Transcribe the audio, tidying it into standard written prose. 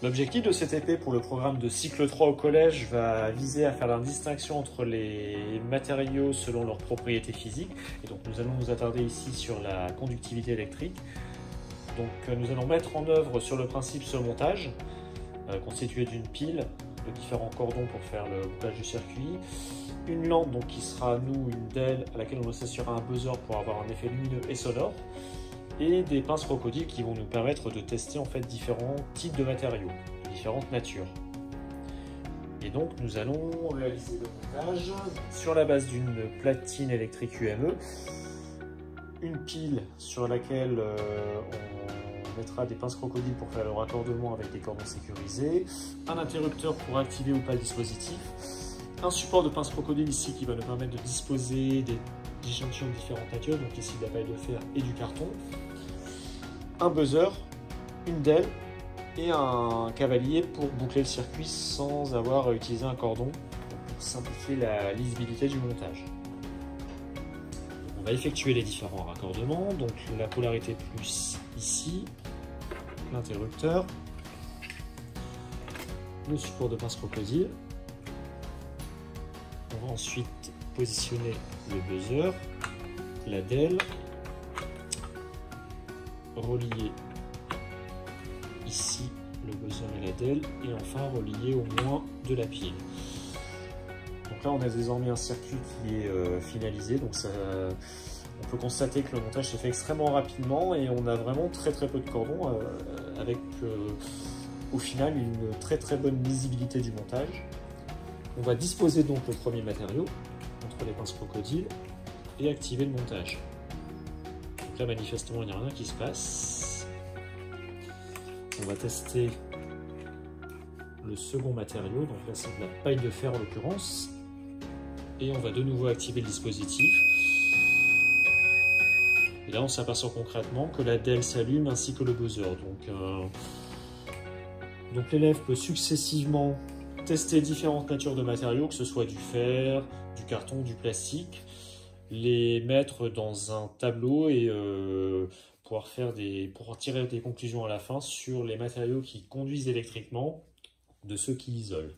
L'objectif de cet EP pour le programme de cycle 3 au collège va viser à faire la distinction entre les matériaux selon leurs propriétés physiques. Et donc nous allons nous attarder ici sur la conductivité électrique. Donc nous allons mettre en œuvre sur le principe ce montage, constitué d'une pile, de différents cordons pour faire le bouclage du circuit, une lampe donc, qui sera une DEL à laquelle on associera un buzzer pour avoir un effet lumineux et sonore, et des pinces crocodiles qui vont nous permettre de tester en fait différents types de matériaux, de différentes natures. Et donc nous allons réaliser le montage sur la base d'une platine électrique UME, une pile sur laquelle on mettra des pinces crocodiles pour faire le raccordement avec des cordons sécurisés, un interrupteur pour activer ou pas le dispositif, un support de pinces crocodiles ici qui va nous permettre de disposer des échantillons de différentes natures, donc ici de la paille de fer et du carton, un buzzer, une DEL et un cavalier pour boucler le circuit sans avoir à utiliser un cordon pour simplifier la lisibilité du montage. On va effectuer les différents raccordements, donc la polarité plus ici, l'interrupteur, le support de pince crocodile. On va ensuite positionner le buzzer, la DEL, relier ici le buzzer et la DEL, et enfin relier au moins de la pile. Donc là on a désormais un circuit qui est finalisé, donc on peut constater que le montage s'est fait extrêmement rapidement et on a vraiment très peu de cordons avec au final une très bonne lisibilité du montage. On va disposer donc le premier matériau entre les pinces crocodiles et activer le montage. Donc là manifestement il n'y a rien qui se passe. On va tester le second matériau, donc là c'est de la paille de fer en l'occurrence. Et on va de nouveau activer le dispositif. Et là on s'aperçoit concrètement que la DEL s'allume ainsi que le buzzer. Donc l'élève peut successivement tester différentes natures de matériaux, que ce soit du fer, du carton, du plastique, les mettre dans un tableau et pouvoir tirer des conclusions à la fin sur les matériaux qui conduisent électriquement de ceux qui isolent.